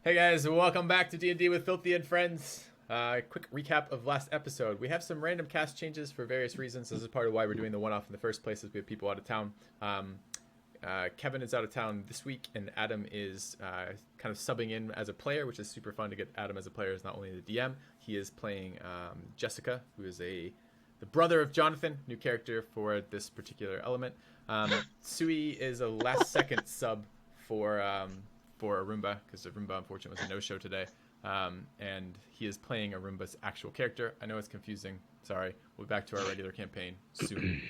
Hey guys, welcome back to D&D with Filthy and Friends. Quick recap of last episode. We have some random cast changes for various reasons. This is part of why we're doing the one-off in the first place, is we have people out of town. Kevin is out of town this week, and Adam is kind of subbing in as a player, which is super fun to get Adam as a player. Is not only the DM, he is playing Jessica, who is the brother of Jonathan, new character for this particular element. Sui is a last-second sub for Arumba, because Arumba unfortunately was a no-show today, and he is playing Arumba's actual character. I know it's confusing. Sorry. We'll be back to our regular campaign soon.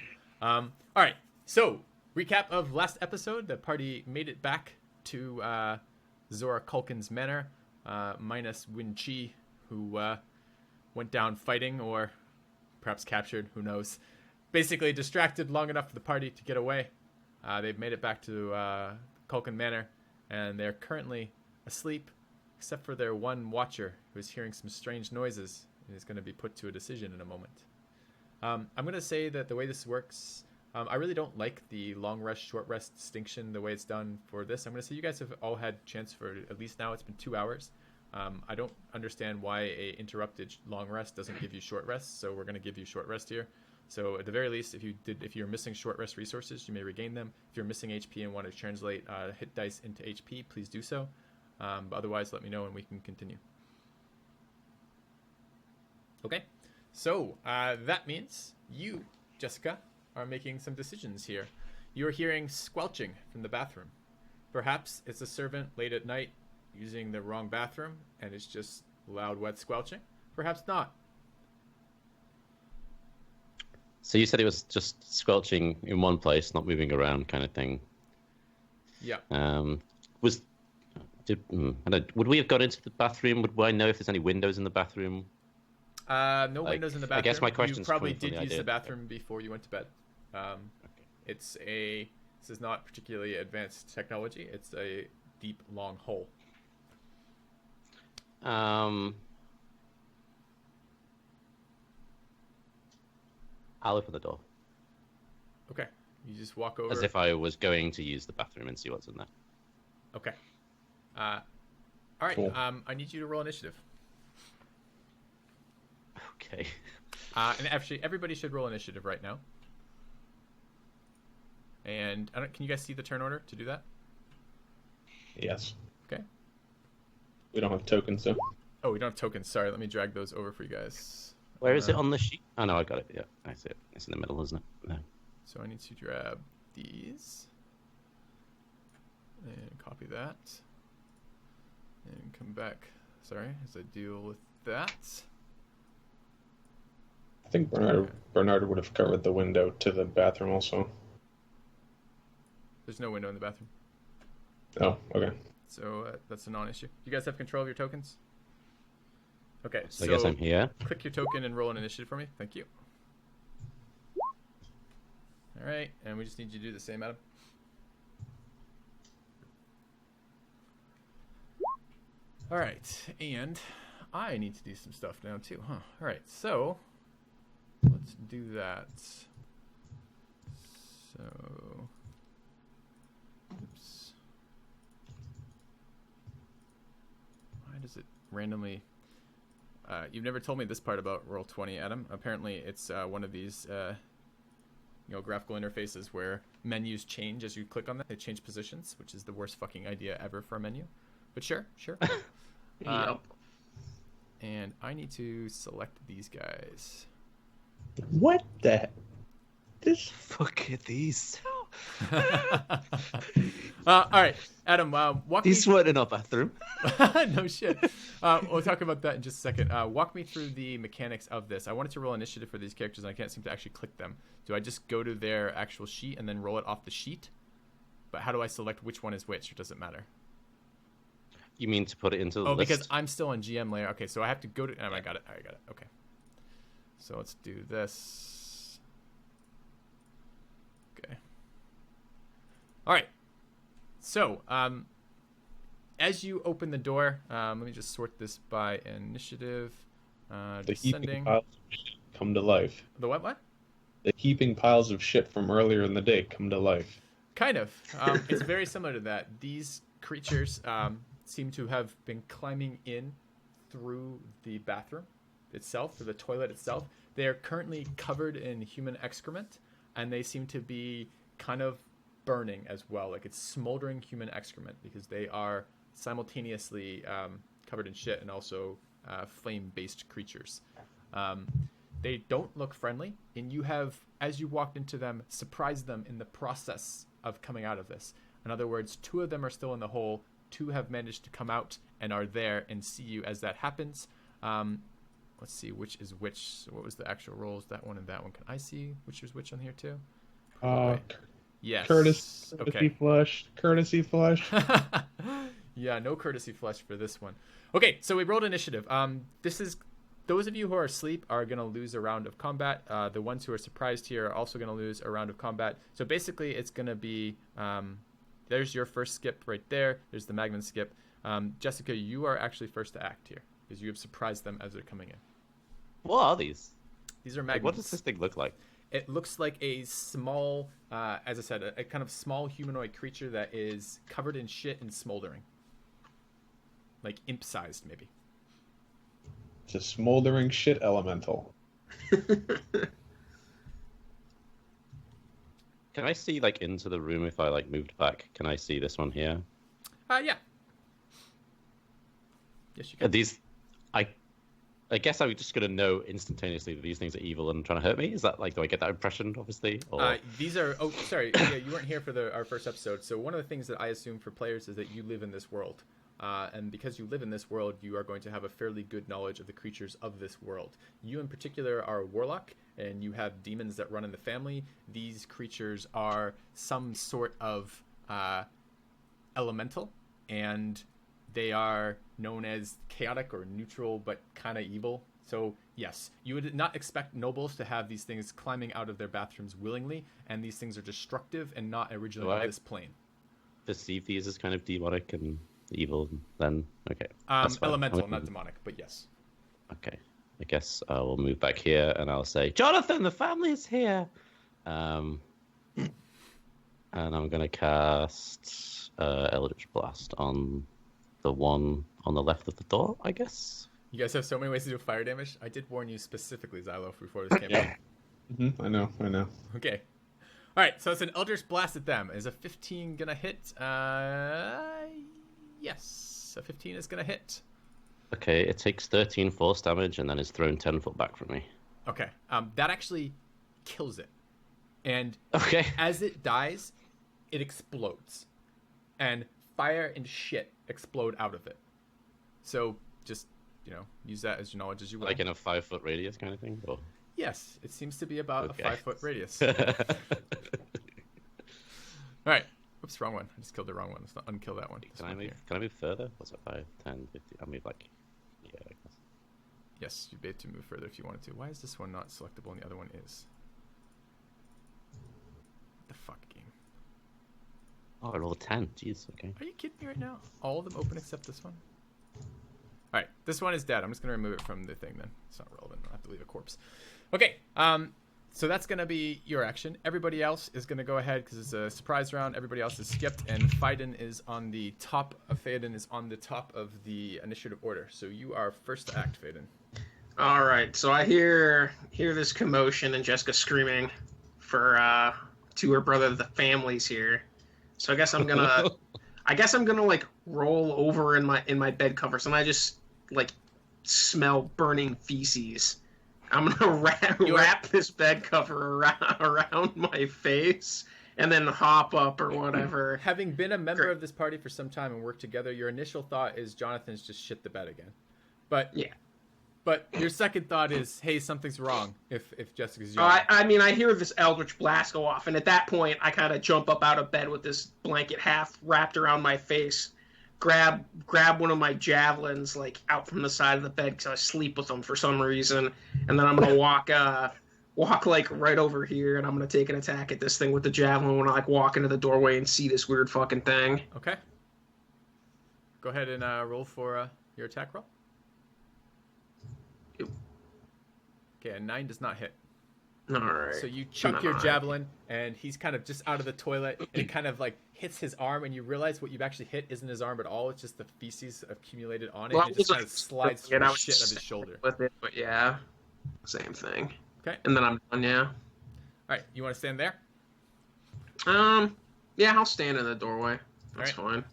All right. So, recap of last episode. The party made it back to Zora Culkin's manor, minus Win Chi, who went down fighting, or perhaps captured. Who knows? Basically distracted long enough for the party to get away. They've made it back to Culkin Manor, and they're currently asleep, except for their one watcher, who is hearing some strange noises and is going to be put to a decision in a moment. I'm going to say that the way this works, I really don't like the long rest, short rest distinction, the way it's done for this. I'm going to say you guys have all had chance for, at least now, it's been 2 hours. I don't understand why a interrupted long rest doesn't give you short rest, so we're going to give you short rest here. So at the very least, if you're missing short rest resources, you may regain them. If you're missing HP and want to translate hit dice into HP, please do so. But otherwise, let me know and we can continue. Okay, so that means you, Jessica, are making some decisions here. You're hearing squelching from the bathroom. Perhaps it's a servant late at night using the wrong bathroom and it's just loud, wet squelching. Perhaps not. So you said it was just squelching in one place, not moving around, kind of thing. Yeah. Would we have gone into the bathroom? Would I know if there's any windows in the bathroom? No windows in the bathroom. I guess my question is, you probably did use the bathroom before you went to bed. This is not particularly advanced technology. It's a deep, long hole. I'll open the door. Okay. You just walk over. As if I was going to use the bathroom and see what's in there. Okay. All right. Cool. I need you to roll initiative. Okay. And actually, everybody should roll initiative right now. And can you guys see the turn order to do that? Yes. Okay. We don't have tokens, though. Oh, we don't have tokens. Sorry, let me drag those over for you guys. Where is it on the sheet? Oh, no, I got it. Yeah, I see it. It's in the middle, isn't it? No. So I need to grab these. And copy that. And come back. Sorry, as I deal with that. I think Bernard would have covered the window to the bathroom also. There's no window in the bathroom. Oh, okay. So that's a non-issue. You guys have control of your tokens? Okay, so I guess I'm here. Click your token and roll an initiative for me. Thank you. All right, and we just need you to do the same, Adam. All right, and I need to do some stuff now too, huh? All right, so let's do that. So, oops. Why does it randomly... you've never told me this part about Roll20, Adam. Apparently, it's one of these, graphical interfaces where menus change as you click on them. They change positions, which is the worst fucking idea ever for a menu. But sure. Yep. And I need to select these guys. What the? This fuck at these. All right, Adam. Walk These weren't in our bathroom. No shit. We'll talk about that in just a second. Walk me through the mechanics of this. I wanted to roll initiative for these characters, and I can't seem to actually click them. Do I just go to their actual sheet and then roll it off the sheet? But how do I select which one is which, or does it matter? You mean to put it into the list? Because I'm still on GM layer. Okay, so I have to go to... Oh, I got it. Okay. So let's do this. Okay. All right. So, as you open the door, let me just sort this by initiative. the heaping Descending. piles of shit come to life. The what? The heaping piles of shit from earlier in the day come to life. Kind of. It's very similar to that. These creatures, seem to have been climbing in through the bathroom itself, through the toilet itself. They are currently covered in human excrement, and they seem to be kind of burning as well. Like it's smoldering human excrement because they are simultaneously covered in shit and also flame-based creatures. They don't look friendly, and you have, as you walked into them, surprised them in the process of coming out of this. In other words, 2 of them are still in the hole, 2 have managed to come out and are there and see you as that happens. Let's see which is which. So what was the actual rolls? That one and that one. Can I see which was which on here too? Yes. Courtesy flush. Courtesy flush. Yeah, no courtesy flush for this one. Okay, so we rolled initiative. This is those of you who are asleep are going to lose a round of combat. The ones who are surprised here are also going to lose a round of combat. So basically, it's going to be there's your first skip right there. There's the Magnum skip. Jessica, you are actually first to act here because you have surprised them as they're coming in. What are these? These are Magnums. What does this thing look like? It looks like a small, as I said, a kind of small humanoid creature that is covered in shit and smoldering. Like imp-sized, maybe. It's a smoldering shit elemental. Can I see like into the room if I like moved back? Can I see this one here? Yeah. Yes, you can. These, I guess I'm just gonna know instantaneously that these things are evil and trying to hurt me. Is that like, do I get that impression? Obviously. Or... These are. Oh, sorry. Yeah, you weren't here for our first episode. So one of the things that I assume for players is that you live in this world, and because you live in this world, you are going to have a fairly good knowledge of the creatures of this world. You in particular are a warlock, and you have demons that run in the family. These creatures are some sort of elemental, and they are known as chaotic or neutral, but kind of evil. So yes, you would not expect nobles to have these things climbing out of their bathrooms willingly, and these things are destructive and not originally on this plane. Perceive these as kind of demonic and evil, then okay. Elemental, not demonic, but yes. Okay, I guess we'll move back here, and I'll say, Jonathan, the family is here. And I'm gonna cast Eldritch Blast on the one on the left of the door, I guess. You guys have so many ways to do fire damage. I did warn you specifically, Xilo, before this came out. Mm-hmm. I know. Okay. All right, so it's an Eldritch Blast at them. Is a 15 gonna hit? Yes, a 15 is gonna hit. Okay, it takes 13 force damage and then is thrown 10 foot back from me. Okay, that actually kills it. And okay, as it dies, it explodes. And fire and shit explode out of it. So just, use that as your knowledge as you will. Like in a 5-foot radius kind of thing? Or... Yes, it seems to be about okay. a 5-foot radius. All right. Oops, wrong one. I just killed the wrong one. Let's not unkill that one. Can I move further? What's that, 5, 10, 50? I'll move like... Yeah, I guess. Yes, you'd be able to move further if you wanted to. Why is this one not selectable and the other one is? What the fuck, game? Oh, I rolled a 10. Jeez, okay. Are you kidding me right now? All of them open except this one? All right, this one is dead. I'm just going to remove it from the thing then. It's not relevant. I'll have to leave a corpse. Okay, so that's going to be your action. Everybody else is going to go ahead because it's a surprise round. Everybody else is skipped, and Phaidon is on the top of the initiative order. So you are first to act, Phaidon. All right, so I hear this commotion and Jessica screaming for to her brother. The family's here. So I guess I'm gonna like roll over in my bed covers, and I just like smell burning feces. I'm gonna wrap this bed cover around my face and then hop up or whatever. Having been a member of this party for some time and worked together, your initial thought is Jonathan's just shit the bed again. But yeah. But your second thought is, hey, something's wrong if Jessica's young. I mean, I hear this Eldritch Blast go off, and at that point, I kind of jump up out of bed with this blanket half wrapped around my face, grab one of my javelins, like, out from the side of the bed, because I sleep with them for some reason, and then I'm going to walk, like, right over here, and I'm going to take an attack at this thing with the javelin when I, like, walk into the doorway and see this weird fucking thing. Okay. Go ahead and roll for your attack roll. Okay, a 9 does not hit. All right. So you chuck your javelin, and he's kind of just out of the toilet, and it kind of like hits his arm, and you realize what you've actually hit isn't his arm at all. It's just the feces accumulated on it, and it just kind of slides through the shit of his shoulder. With it, but yeah, same thing. Okay. And then I'm done. Yeah. All right. You want to stand there? Yeah, I'll stand in the doorway. That's fine.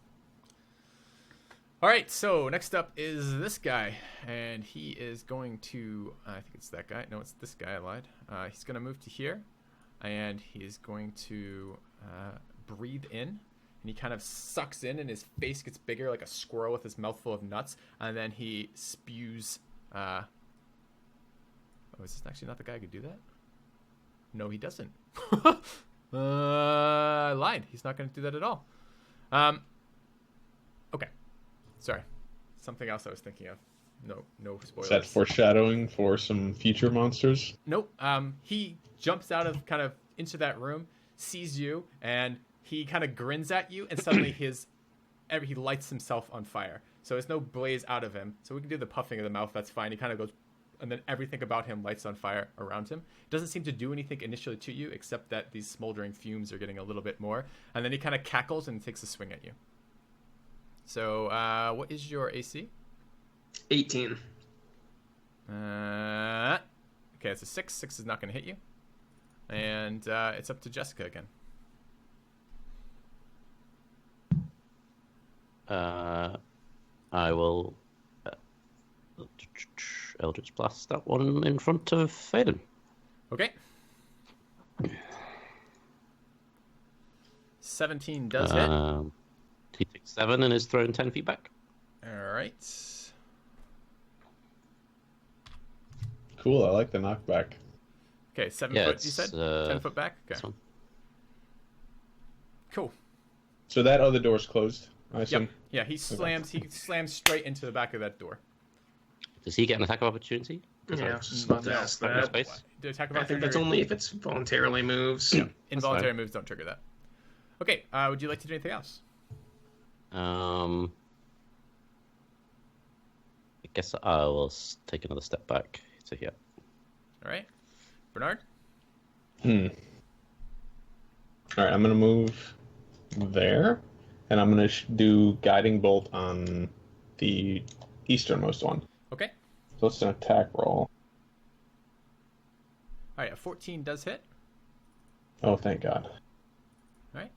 All right, so next up is this guy, and he is going to, I think it's that guy. No, it's this guy, I lied. He's going to move to here, and he's going to breathe in, and he kind of sucks in, and his face gets bigger like a squirrel with his mouth full of nuts, and then he spews. Oh, is this actually not the guy who could do that? No, he doesn't. I lied. He's not going to do that at all. Okay. Sorry. Something else I was thinking of. No spoilers. Is that foreshadowing for some future monsters? Nope. He jumps out of kind of into that room, sees you, and he kind of grins at you, and suddenly he lights himself on fire. So there's no blaze out of him. So we can do the puffing of the mouth. That's fine. He kind of goes, and then everything about him lights on fire around him. Doesn't seem to do anything initially to you, except that these smoldering fumes are getting a little bit more. And then he kind of cackles and takes a swing at you. So, what is your AC? 18. Okay, it's a 6. 6 is not going to hit you. And it's up to Jessica again. I will Eldritch Blast that one in front of Adan. Okay. 17 does hit. He takes 7 and is thrown 10 feet back. All right. Cool, I like the knockback. Okay, 7 Yeah, foot, you said? 10 foot back? Okay. This one. Cool. So that other door's closed, I assume? Yep. Yeah, he slams straight into the back of that door. Does he get an attack of opportunity? Yeah, I was just about to ask that. Space? The attack of I think opportunity. that's only if it's voluntarily moves. Involuntary moves don't trigger that. Okay, would you like to do anything else? I guess I will take another step back to here. All right. Bernard? Alright, I'm going to move there, and I'm going to do Guiding Bolt on the easternmost one. Okay. So it's an attack roll. All right, a 14 does hit. Oh, thank God. All right.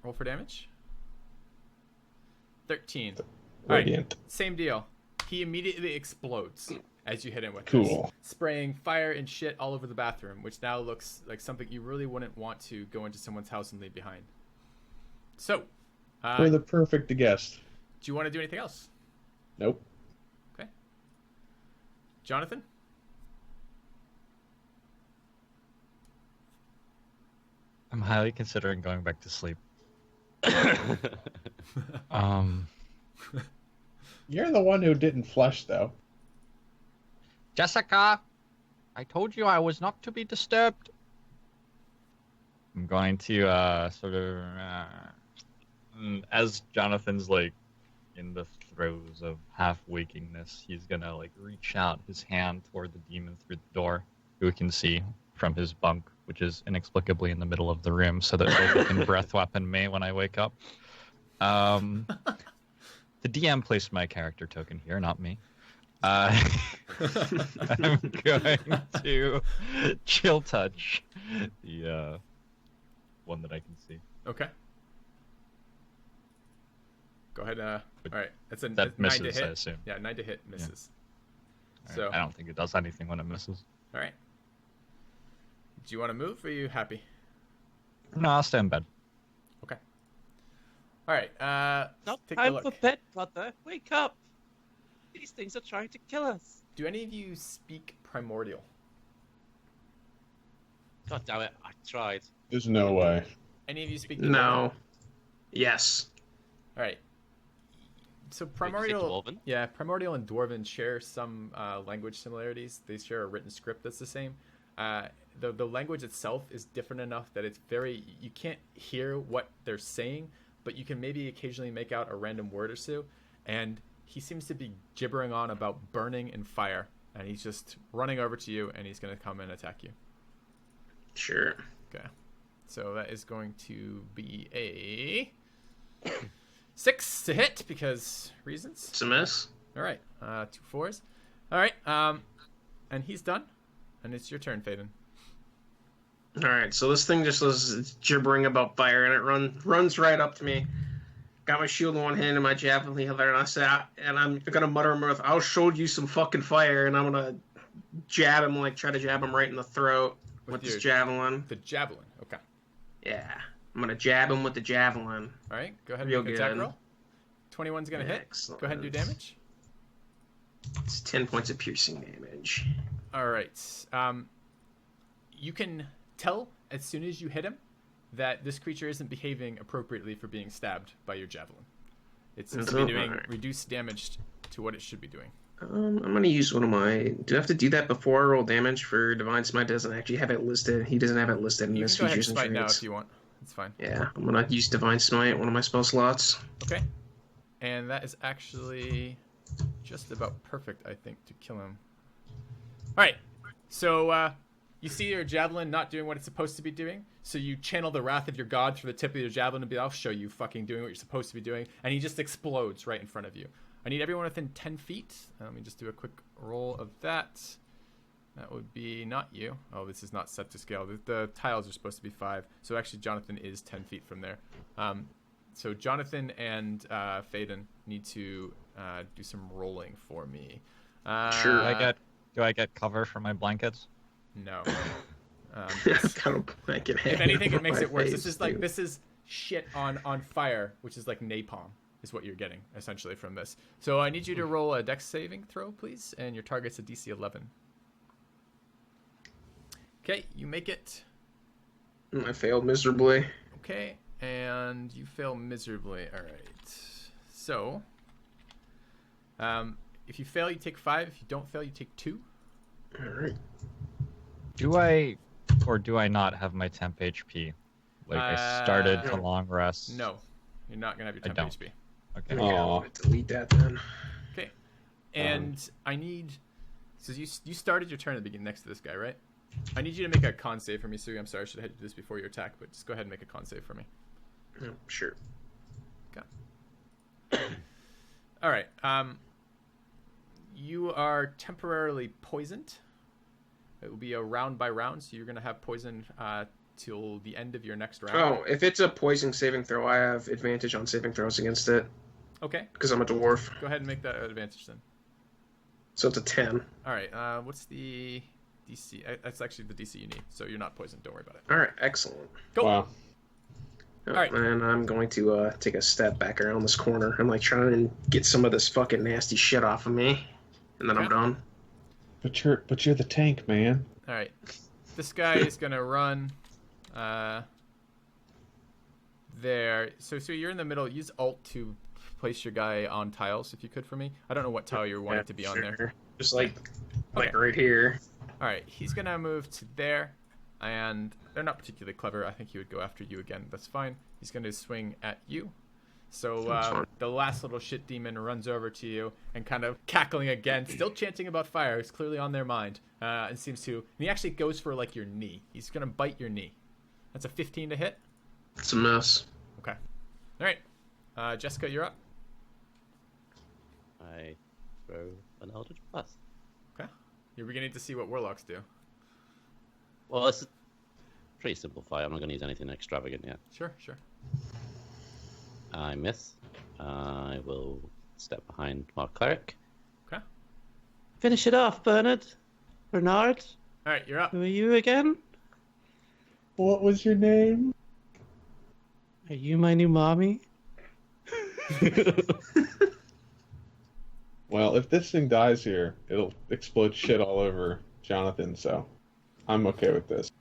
Roll for damage. 13. All right, Radiant. same deal. He immediately explodes as you hit him with Cool. this, spraying fire and shit all over the bathroom, which now looks like something you really wouldn't want to go into someone's house and leave behind. So, We're the perfect guest. do you want to do anything else? Nope. Okay. Jonathan? I'm highly considering going back to sleep. You're the one who didn't flush, though. Jessica, I told you I was not to be disturbed. I'm going to as Jonathan's like in the throes of half wakingness, he's gonna like reach out his hand toward the demon through the door, who we can see from his bunk, which is inexplicably in the middle of the room, so that he can breath weapon me when I wake up. The DM placed my character token here, not me. I'm going to chill touch the one that I can see. Okay. Go ahead. All right. That's a That 9 misses, to hit. I assume. Yeah, 9 to hit misses. All So, right, I don't think it does anything when it misses. all right. Do you want to move, or are you happy? No, I'll stay in bed. Okay. All right. Not take a time look. for bed, brother. Wake up. These things are trying to kill us. Do any of you speak Primordial? God damn it, I tried. There's no way. Any of you speak? No. Yes. All right. So Wait, you say Primordial, Dwarven? yeah, Primordial and Dwarven share some language similarities. They share a written script that's the same. The language itself is different enough that it's you can't hear what they're saying, but you can maybe occasionally make out a random word or two. And he seems to be gibbering on about burning and fire, and he's just running over to you, and he's going to come and attack you. Sure. Okay. So that is going to be a 6 to hit because reasons. It's a miss. All right. 2 4s. All right. And he's done. And it's your turn, Faden. All right, so this thing just was gibbering about fire, and it runs right up to me. Got my shield in one hand and my javelin in the other, and I say, I'm gonna mutter him with, "I'll show you some fucking fire," and I'm gonna jab him, like try to jab him right in the throat with this javelin. The javelin. Okay. Yeah, I'm gonna jab him with the javelin. All right. Go ahead and Real make an attack good. roll. 21's gonna hit. Excellent. Go ahead and do damage. It's 10 points of piercing damage. All right. You can tell as soon as you hit him that this creature isn't behaving appropriately for being stabbed by your javelin. It seems to be doing reduced damage to what it should be doing. I'm going to use one of my... Do I have to do that before I roll damage for Divine Smite? Doesn't actually have it listed. He doesn't have it listed in You his can go ahead and features and smite now traits. if you want. It's fine. Yeah, I'm going to use Divine Smite, one of my spell slots. Okay. And that is actually just about perfect, I think, to kill him. All right. So you see your javelin not doing what it's supposed to be doing. So you channel the wrath of your god through the tip of your javelin and be, I'll show you fucking doing what you're supposed to be doing. And he just explodes right in front of you. I need everyone within 10 feet. Let me just do a quick roll of that. That would be not you. Oh, this is not set to scale. The tiles are supposed to be 5. So actually, Jonathan is 10 feet from there. So Jonathan and Faden need to do some rolling for me. Sure. Do I get cover for my blankets? No. Kind of blanket If hanging anything, it over makes my it worse. face, This is shit on fire, which is like napalm, is what you're getting essentially from this. So I need you to roll a dex saving throw, please, and your target's a DC 11. Okay, you make it. I failed miserably. Okay, and you fail miserably. All right. So, if you fail, you take 5. If you don't fail, you take 2. All right. Do I or do I not have my temp HP? Like I started to long rest. No, you're not gonna have your I temp don't. HP. Okay. Okay, I'm gonna delete that then. Okay, and I need. So you started your turn at the beginning next to this guy, right? I need you to make a con save for me, Sui. I'm sorry, I should have had you do this before your attack, but just go ahead and make a con save for me. Yeah, sure. Okay. All right. You are temporarily poisoned. It will be a round by round, so you're going to have poison till the end of your next round. Oh, if it's a poison saving throw, I have advantage on saving throws against it Okay. because I'm a dwarf. Go ahead and make that advantage then. So it's a 10. All right. What's the DC? That's actually the DC you need, so you're not poisoned. Don't worry about it. All right, excellent. Go. Wow. All right. And I'm going to take a step back around this corner. I'm like trying to get some of this fucking nasty shit off of me, and then I'm Okay. done. But you're the tank, man. All right. This guy is going to run there. So you're in the middle. Use Alt to place your guy on tiles, if you could, for me. I don't know what tile you're wanting to be on there. Just like Okay. right here. All right. He's going to move to there, and they're not particularly clever. I think he would go after you again. That's fine. He's going to swing at you. So That's fine. the last little shit demon runs over to you and kind of cackling again, still chanting about fire. It's clearly on their mind, and seems to. And he actually goes for like your knee. He's gonna bite your knee. That's a 15 to hit. It's a mess. Okay. All right. Jessica, you're up. I throw an Eldritch Blast. Okay. You're beginning to see what warlocks do. Well, it's a pretty simple fight. I'm not going to use anything extravagant yet. Sure. I miss. I will step behind our cleric. Okay. Finish it off, Bernard. Bernard, All right. You're up. who are you again? What was your name? Are you my new mommy? Well, if this thing dies here, it'll explode shit all over Jonathan, so I'm okay with this.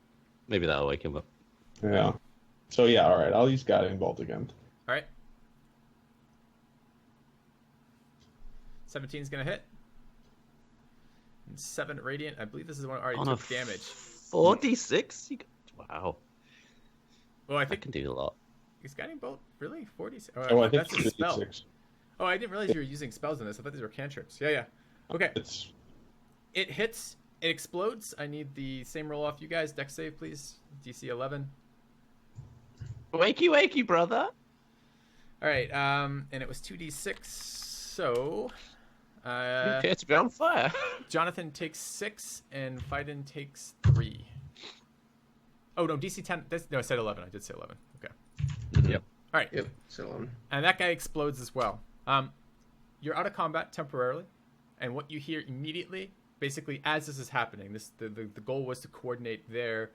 Maybe that'll wake him up. Yeah. So yeah, alright, I'll use Guiding Bolt again. All right. 17's gonna hit. And 7 radiant. I believe this is the one that already On a took damage. 46? Wow. Oh, I I think can do a lot. is guiding bolt really 40? Oh, I think that's a spell. 56. Oh, I didn't realize you were using spells in this. I thought these were cantrips. Yeah. Okay. It's It hits. It explodes. I need the same roll off you guys. Dex save, please. DC 11. Wakey, wakey, brother. All right. And it was 2d6. So, You appear to be on fire. Jonathan takes 6 and Fiden takes 3. Oh no, DC 10. No, I said 11. I did say 11. Okay. Yep. All right. Yep. So And that guy explodes as well. You're out of combat temporarily, and what you hear immediately, basically as this is happening, the goal was to coordinate their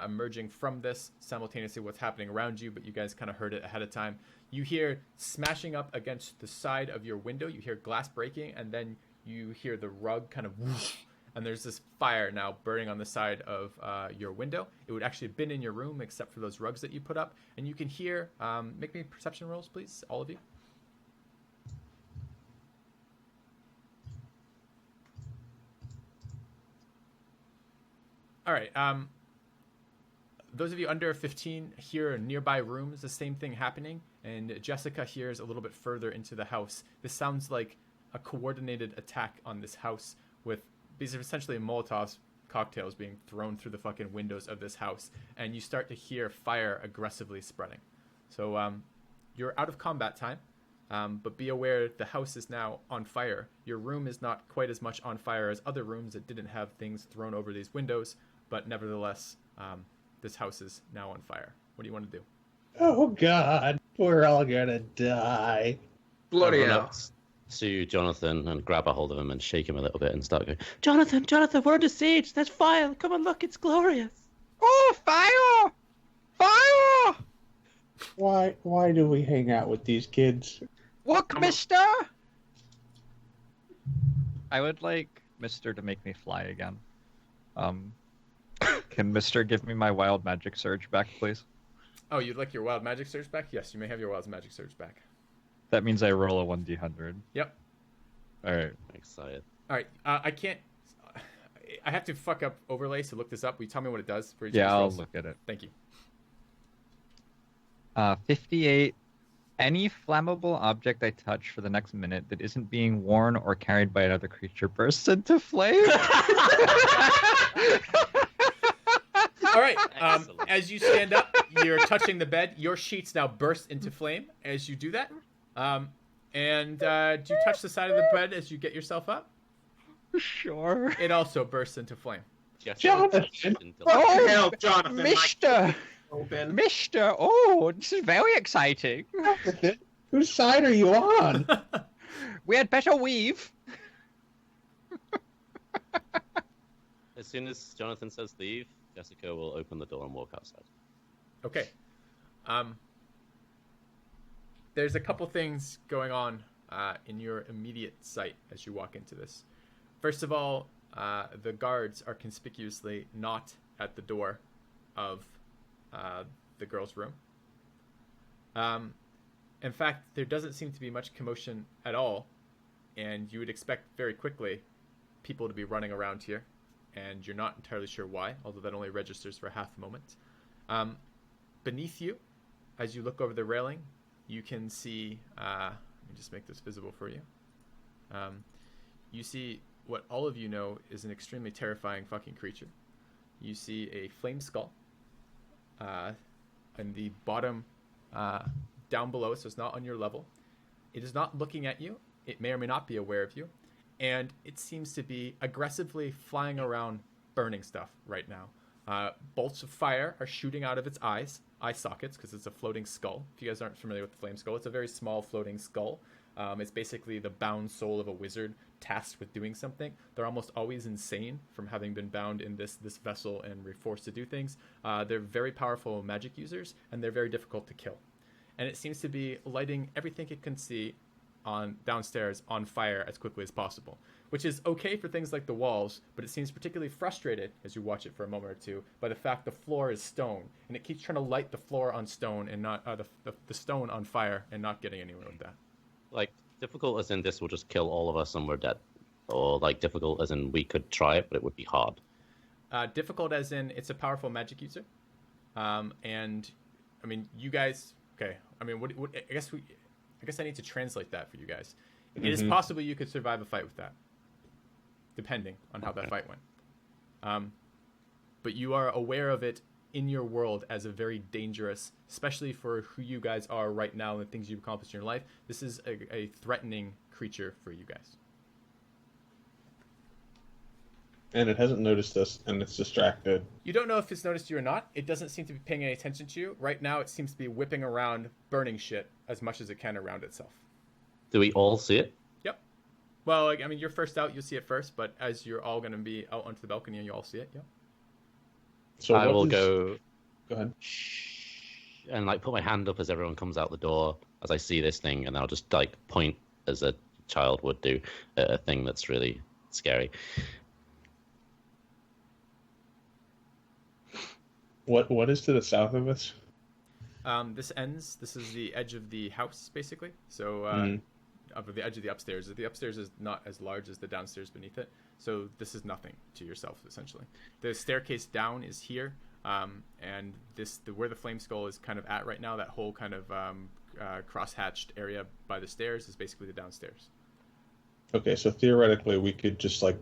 emerging from this simultaneously what's happening around you, but you guys kind of heard it ahead of time. You hear smashing up against the side of your window. You hear glass breaking, and then you hear the rug kind of whoosh, and there's this fire now burning on the side of your window. It would actually have been in your room except for those rugs that you put up, and you can hear, make me perception rolls, please, all of you. All right. Those of you under 15 hear in nearby rooms the same thing happening, and Jessica hears a little bit further into the house. This sounds like a coordinated attack on this house with these are essentially Molotov cocktails being thrown through the fucking windows of this house, and you start to hear fire aggressively spreading. So you're out of combat time, but be aware the house is now on fire. Your room is not quite as much on fire as other rooms that didn't have things thrown over these windows, but nevertheless, this house is now on fire. What do you want to do? Oh God, we're all gonna die. bloody I run hell. up to Jonathan and grab a hold of him and shake him a little bit and start going, Jonathan, we're under siege. There's fire. Come and look, it's glorious. Oh, fire! Fire! Why do we hang out with these kids? Look, mister! I would like Mister to make me fly again. Can Mister give me my wild magic surge back, please? Oh, you'd like your wild magic surge back? Yes, you may have your wild magic surge back. That means I roll a 1d100. Yep. All right. Excited. All right. I can't. I have to fuck up overlays to look this up. Will you tell me what it does for each of Yeah, these I'll rolls? look at it. Thank you. 58. Any flammable object I touch for the next minute that isn't being worn or carried by another creature bursts into flame. All right. Excellent. As you stand up, you're touching the bed. Your sheets now burst into flame as you do that. And do you touch the side of the bed as you get yourself up? Sure. It also bursts into flame. Jonathan! What Oh, the hell, Jonathan? My Mister! open. Mister! Oh, this is very exciting. Jonathan, whose side are you on? We had better weave. As soon as Jonathan says leave, Jessica will open the door and walk outside. Okay. There's a couple things going on in your immediate sight as you walk into this. First of all, the guards are conspicuously not at the door of the girl's room. In fact, there doesn't seem to be much commotion at all, and you would expect very quickly people to be running around here, and you're not entirely sure why, although that only registers for half a moment. Beneath you, as you look over the railing, you can see, let me just make this visible for you. You see what all of you know is an extremely terrifying fucking creature. You see a flame skull in the bottom down below, so it's not on your level. It is not looking at you. It may or may not be aware of you. And it seems to be aggressively flying around burning stuff right now. Bolts of fire are shooting out of its eye sockets, because it's a floating skull. If you guys aren't familiar with the flame skull, it's a very small floating skull. It's basically the bound soul of a wizard tasked with doing something. They're almost always insane from having been bound in this vessel and forced to do things. They're very powerful magic users, and they're very difficult to kill. And it seems to be lighting everything it can see on downstairs on fire as quickly as possible, which is okay for things like the walls, but it seems particularly frustrated as you watch it for a moment or two by the fact the floor is stone, and it keeps trying to light the floor on stone and not the stone on fire and not getting anywhere with that. Like, difficult as in this will just kill all of us and we're dead. Or, like, difficult as in we could try it, but it would be hard. Difficult as in it's a powerful magic user. And, I mean, you guys... Okay, I mean, what I guess I need to translate that for you guys. It is possible you could survive a fight with that, depending on how that fight went. But you are aware of it in your world as a very dangerous, especially for who you guys are right now and the things you've accomplished in your life. This is a threatening creature for you guys. And it hasn't noticed us, and it's distracted. You don't know if it's noticed you or not. It doesn't seem to be paying any attention to you. Right now, it seems to be whipping around, burning shit as much as it can around itself. Do we all see it? Yep. Well, like, I mean, you're first out, you'll see it first, but as you're all going to be out onto the balcony and you all see it, yep. So I what will is- go Go ahead. and like put my hand up as everyone comes out the door as I see this thing, and I'll just like point as a child would do at a thing that's really scary. What is to the south of us? This ends. This is the edge of the house, basically. So, up of the edge of the upstairs. The upstairs is not as large as the downstairs beneath it. So this is nothing to yourself, essentially. The staircase down is here, and where the flame skull is kind of at right now. That whole kind of cross-hatched area by the stairs is basically the downstairs. Okay, so theoretically we could just like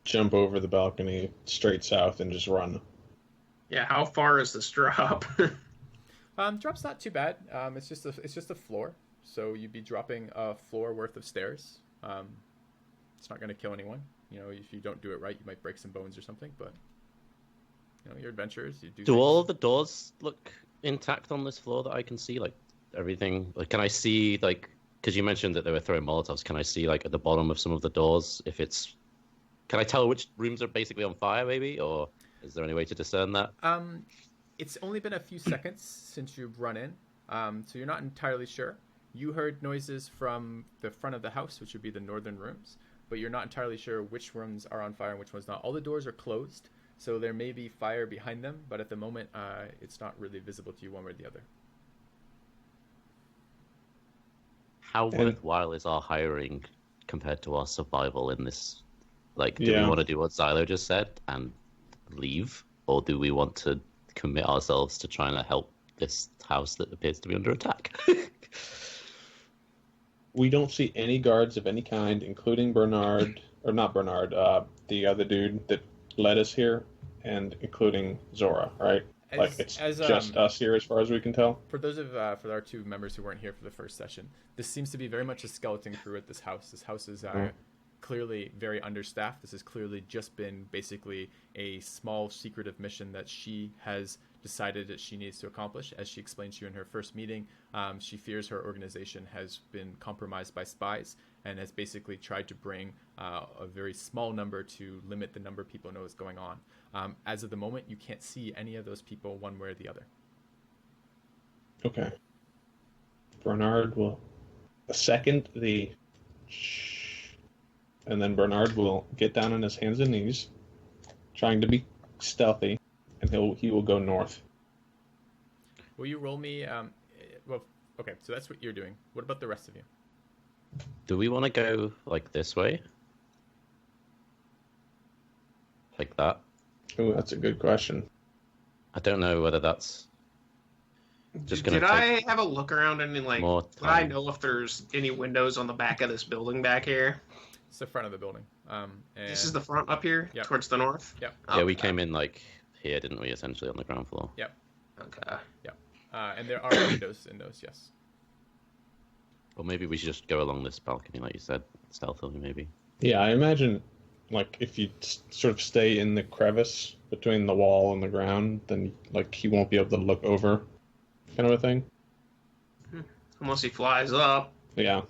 jump over the balcony straight south and just run. Yeah, how far is this drop? Drop's not too bad. It's just a floor, so you'd be dropping a floor worth of stairs. It's not going to kill anyone. You know, if you don't do it right, you might break some bones or something. But you know, you're adventurers. You do. Do things. all of the doors look intact on this floor that I can see? Like everything? Like, can I see like? Because you mentioned that they were throwing Molotovs. Can I see like at the bottom of some of the doors if it's? Can I tell which rooms are basically on fire, maybe, or is there any way to discern that? It's only been a few seconds since you've run in, so you're not entirely sure. You heard noises from the front of the house, which would be the northern rooms, but you're not entirely sure which rooms are on fire and which ones not. All the doors are closed, so there may be fire behind them, but at the moment, it's not really visible to you one way or the other. How worthwhile is our hiring compared to our survival in this? Like, do we Yeah. want to do what Xilo just said and leave, or do we want to commit ourselves to trying to help this house that appears to be under attack? We don't see any guards of any kind, including Bernard, or not Bernard, the other dude that led us here, and including Zora, right? Like, it's just us here as far as we can tell. For those of for our two members who weren't here for the first session, this seems to be very much a skeleton crew at this house. This house is clearly very understaffed. This has clearly just been basically a small secretive mission that she has decided that she needs to accomplish. As she explained to you in her first meeting, she fears her organization has been compromised by spies and has basically tried to bring a very small number to limit the number of people who know what's going on. As of the moment, you can't see any of those people one way or the other. Okay. Bernard will second the and then Bernard will get down on his hands and knees, trying to be stealthy, and he will go north. Will you roll me? Well, okay, so that's what you're doing. What about the rest of you? Do we want to go like this way? Like that? Oh, that's a good question. I don't know whether that's just going Did to I take have a look around and like? more Would I time. know if there's any windows on the back of this building back here? It's the front of the building. And This is the front up here, Yep. towards the north. Yep. Yeah, we Okay. came in like here, didn't we? Essentially on the ground floor. Okay. and there are windows in those. Yes. Or maybe we should just go along this balcony, like you said, stealthily, maybe. Yeah, I imagine, like, if you sort of stay in the crevice between the wall and the ground, then, like, he won't be able to look over, kind of a thing. Unless he flies up. Yeah.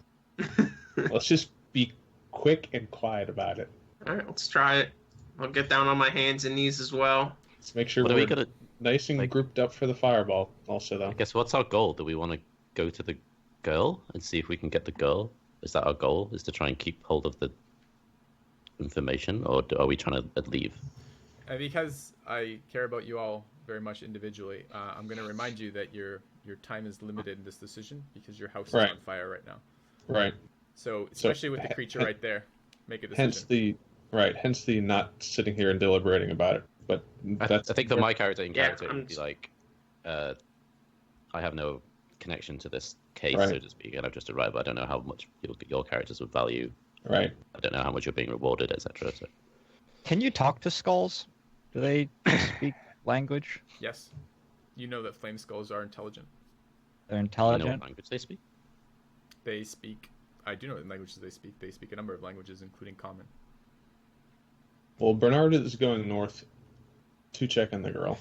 Let's just be quick and quiet about it. All right, let's try it. I'll get down on my hands and knees as well. Let's make sure What are we're we gonna? nice and like- grouped up for the fireball, also, though. I guess what's our goal? Do we want to go to the girl and see if we can get the girl? Is that our goal? Is to try and keep hold of the information, or are we trying to leave? And because I care about you all very much individually, I'm going to remind you that your time is limited in this decision because your house is Right. on fire right now. Right. So especially with the creature right there, make a decision. Hence the not sitting here and deliberating about it. But I that's think for my character in Yeah, character, it would be like, I have no connection to this case, Right. so to speak, and I've just arrived. I don't know how much your characters would value. right. I don't know how much you're being rewarded, etc. So. Can you talk to skulls? Do they speak language? Yes. You know that flame skulls are intelligent. They're I know intelligent. what language they speak. They speak. I do know what languages they speak. They speak a number of languages, including Common. Well, Bernard is going north to check on the girl.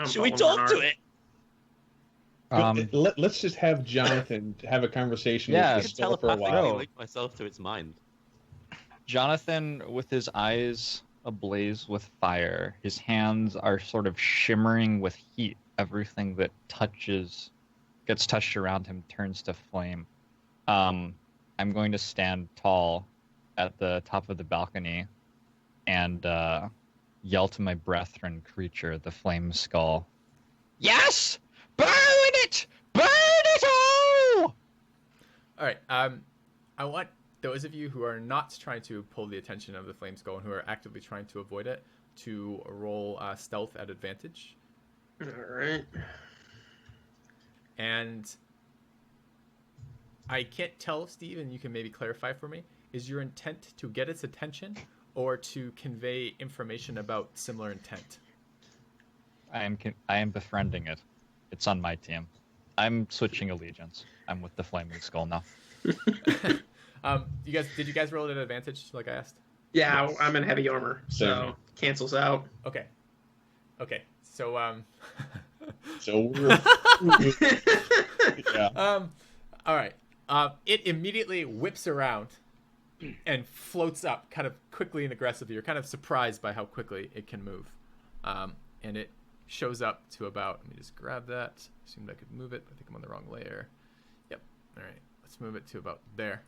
Should we talk to it? Let's just have Jonathan have a conversation Yeah. with I the can skull for a telepathically while. link myself to its mind. Jonathan, with his eyes ablaze with fire, his hands are sort of shimmering with heat. Everything that gets touched around him turns to flame. I'm going to stand tall at the top of the balcony and yell to my brethren creature, the flame skull. Yes! Burn it! Burn it all! All right. I want those of you who are not trying to pull the attention of the flame skull and who are actively trying to avoid it to roll stealth at advantage. All right. And I can't tell, Steve, and you can maybe clarify for me, is your intent to get its attention or to convey information about similar intent? I am befriending it. It's on my team. I'm switching allegiance. I'm with the flaming skull now. Did you guys roll it at advantage like I asked? Yeah, I'm in heavy armor, so cancels out. Okay. So So we're yeah. all right. It immediately whips around and floats up kind of quickly and aggressively. You're kind of surprised by how quickly it can move. And it shows up to about, let me just grab that. Assumed I could move it. I think I'm on the wrong layer. Yep. All right. Let's move it to about there.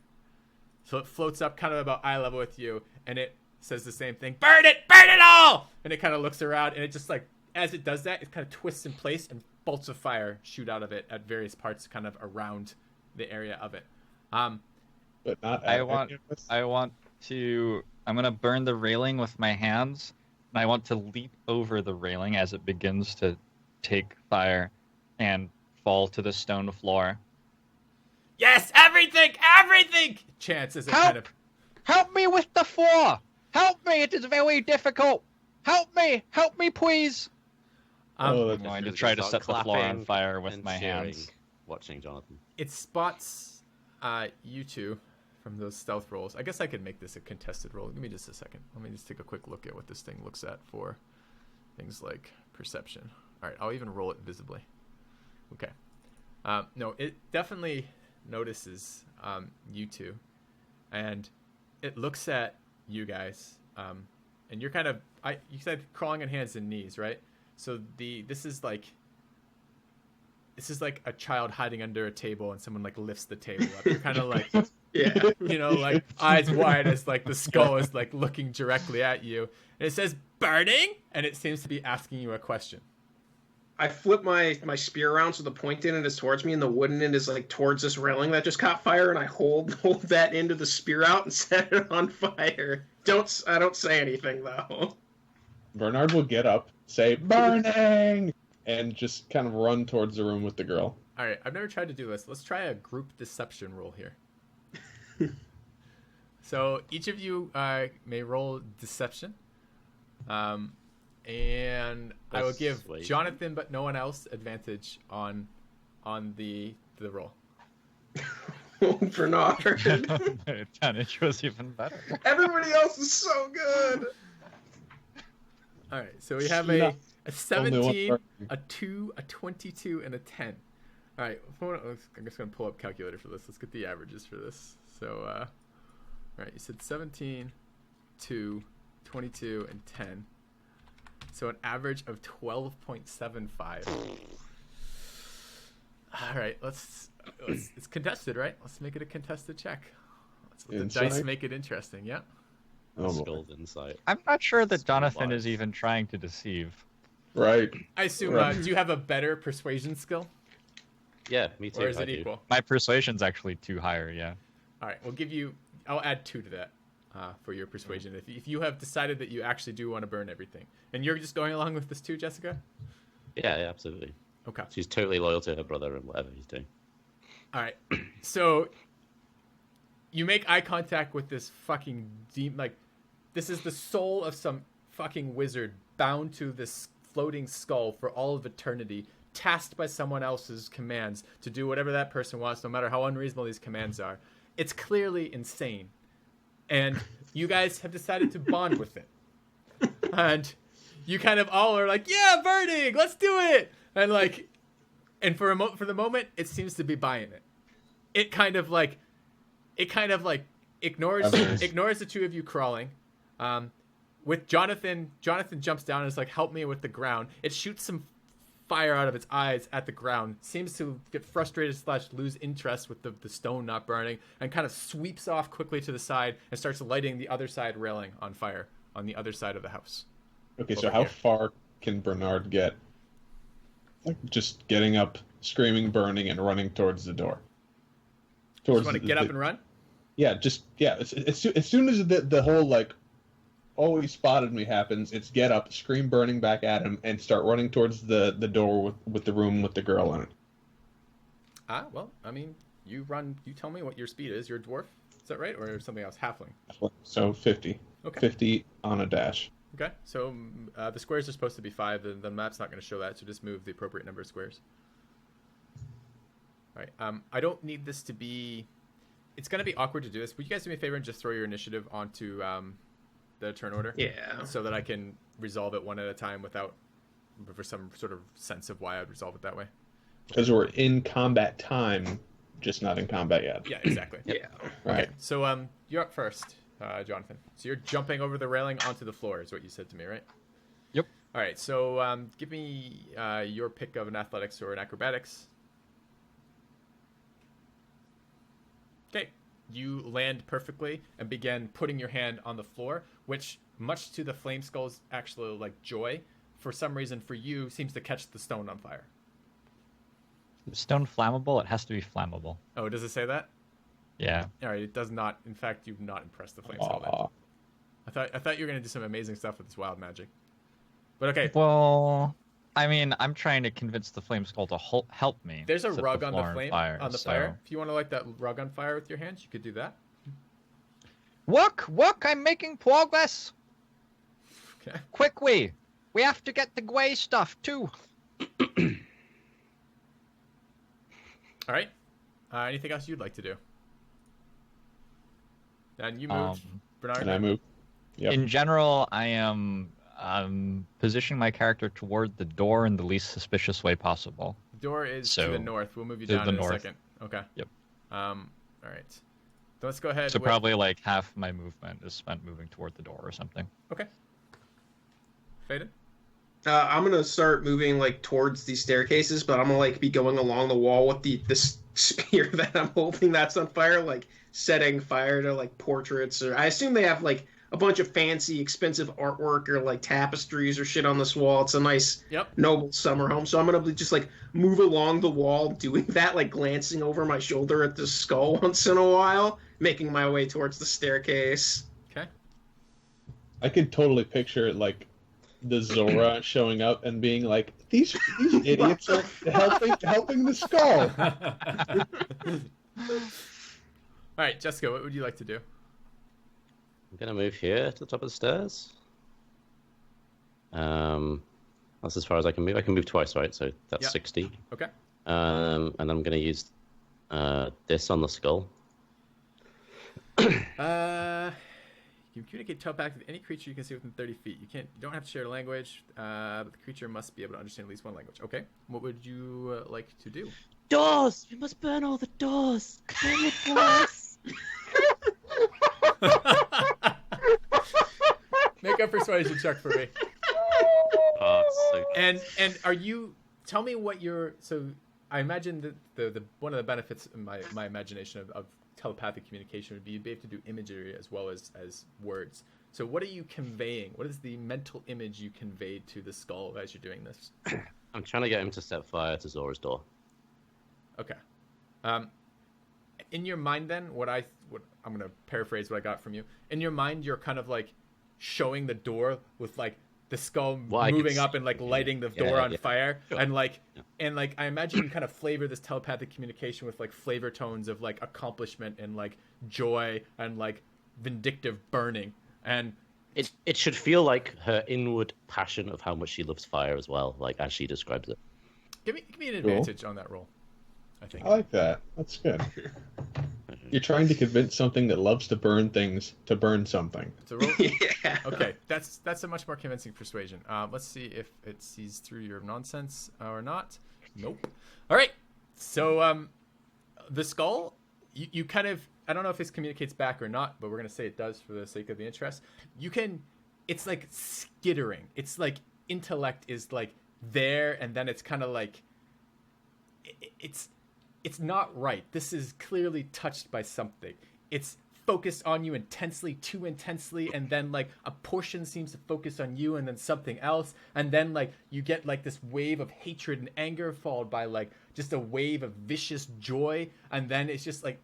So it floats up kind of about eye level with you, and it says the same thing. Burn it all! And it kind of looks around, and it just like, as it does that, it kind of twists in place, and bolts of fire shoot out of it at various parts kind of around the area of it. But not. I'm gonna burn the railing with my hands, and I want to leap over the railing as it begins to take fire and fall to the stone floor. Yes, everything! Chance as it kind of... Help me with the floor! Help me! It is very difficult! Help me, please! I'm going to try to set the floor on fire with my hands. Watching Jonathan. It spots you two from those stealth rolls. I guess I could make this a contested roll. Give me just a second. Let me just take a quick look at what this thing looks at for things like perception. All right, I'll even roll it visibly. Okay. No, it definitely notices you two, and it looks at you guys, and you're kind of you said crawling on hands and knees, right? So this is like a child hiding under a table and someone like lifts the table up. You're kind of like Yeah. like eyes wide as like the skull is like looking directly at you, and it says burning, and it seems to be asking you a question. I flip my spear around so the point end is towards me and the wooden end is like towards this railing that just caught fire, and I hold that end of the spear out and set it on fire. I don't say anything though. Bernard will get up, say "burning," and just kind of run towards the room with the girl. All right, I've never tried to do this. Let's try a group deception roll here. So each of you may roll deception. And I will give Jonathan, but no one else, advantage on the roll. Bernard. Advantage was even better. Everybody else is so good. All right, so we have a 17, a 2, a 22, and a 10. All right, I'm just going to pull up calculator for this. Let's get the averages for this. So, all right, you said 17, 2, 22, and 10. So an average of 12.75. All right, let's it's contested, right? Let's make it a contested check. Let's let the dice make it interesting, yeah? Skull's insight. I'm not sure that Jonathan is even trying to deceive. Right. I assume, do you have a better persuasion skill? Yeah, me too. Or is it equal? My persuasion's actually 2 higher, yeah. All right, I'll add 2 to that for your persuasion. If you have decided that you actually do want to burn everything. And you're just going along with this too, Jessica? Yeah, absolutely. Okay. She's totally loyal to her brother and whatever he's doing. All right. So you make eye contact with this fucking demon. Like, this is the soul of some fucking wizard bound to this floating skull for all of eternity, tasked by someone else's commands to do whatever that person wants, no matter how unreasonable these commands are. It's clearly insane. And you guys have decided to bond with it. And you kind of all are like, yeah, burning, let's do it. And like, and for the moment, it seems to be buying it. It kind of like ignores the two of you crawling. With Jonathan jumps down and is like, help me with the ground. It shoots some fire out of its eyes at the ground, seems to get frustrated / lose interest with the stone not burning, and kind of sweeps off quickly to the side and starts lighting the other side railing on fire on the other side of the house. Okay, so how far can Bernard get? Like, just getting up, screaming, burning, and running towards the door. Just want to get up and run? Yeah, As soon as the whole, like, oh, he spotted me happens, it's get up, scream burning back at him, and start running towards the door with the room with the girl in it. Well, I mean, you tell me what your speed is. You're a dwarf, is that right? Or something else, halfling? So 50. Okay. 50 on a dash. Okay, so the squares are supposed to be 5. The map's not going to show that, so just move the appropriate number of squares. All right, I don't need this to be... It's going to be awkward to do this. Would you guys do me a favor and just throw your initiative onto the turn order? Yeah. So that I can resolve it one at a time for some sort of sense of why I'd resolve it that way. Because we're in combat time, just not in combat yet. Yeah, exactly. Yeah. Right. Okay, so you're up first, Jonathan. So you're jumping over the railing onto the floor is what you said to me, right? Yep. All right, so give me your pick of an athletics or an acrobatics. Okay, you land perfectly and begin putting your hand on the floor, which, much to the Flame Skull's actual like joy, for some reason for you seems to catch the stone on fire. Is stone flammable? It has to be flammable. Oh, does it say that? Yeah. All right, it does not. In fact, you've not impressed the Flame Skull. Then. I thought you were gonna do some amazing stuff with this wild magic. But okay. Well, I mean, I'm trying to convince the Flame Skull to help me. There's a set rug the on the floor flame fire, on the fire. If you want to light that rug on fire with your hands, you could do that. Work! I'm making progress! Okay. Quickly! We have to get the gray stuff, too! All right. Anything else you'd like to do? And you moved, Bernard. Can I move? Yep. In general, I am positioning my character toward the door in the least suspicious way possible. The door is to the north. We'll move you down in a second. Okay. Yep. All right. So let's go ahead. So probably like half my movement is spent moving toward the door or something. Okay. Faden? I'm gonna start moving like towards these staircases, but I'm gonna like be going along the wall with this spear that I'm holding that's on fire, like setting fire to like portraits, or I assume they have like a bunch of fancy, expensive artwork or like tapestries or shit on this wall. It's a nice, noble summer home. So I'm gonna just like move along the wall, doing that, like glancing over my shoulder at the skull once in a while, making my way towards the staircase. Okay. I could totally picture like the Zora showing up and being like, "These idiots are helping the skull." All right, Jessica, what would you like to do? I'm gonna move here to the top of the stairs. That's as far as I can move. I can move twice, right? So that's 60. Okay. And I'm gonna use this on the skull. You can communicate telepathically with any creature you can see within 30 feet. You don't have to share a language, but the creature must be able to understand at least one language. Okay. What would you like to do? Doors! We must burn all the doors! Burn the doors! Make a persuasion check for me. Oh, so and are you... Tell me what you're... So I imagine that the one of the benefits in my imagination of telepathic communication would be you'd be able to do imagery as well as words. So what are you conveying? What is the mental image you conveyed to the skull as you're doing this? I'm trying to get him to set fire to Zora's door. Okay. In your mind then, what I'm going to paraphrase what I got from you. In your mind, you're kind of like showing the door with like the skull moving up and like lighting the door on fire. Sure. And like I imagine you kind of flavor this telepathic communication with like flavor tones of like accomplishment and like joy and like vindictive burning. And It should feel like her inward passion of how much she loves fire as well, like as she describes it. Give me an advantage on that roll. I think. I like that. That's good. You're trying to convince something that loves to burn things to burn something. It's a roll. Yeah. Okay, that's a much more convincing persuasion. Let's see if it sees through your nonsense or not. Nope. All right. So the skull, you kind of, I don't know if this communicates back or not, but we're gonna say it does for the sake of the interest. It's like skittering. It's like intellect is like there, and then it's kind of like it's not right. This is clearly touched by something. It's focused on you intensely, too intensely, and then like a portion seems to focus on you and then something else, and then like you get like this wave of hatred and anger followed by like just a wave of vicious joy, and then it's just like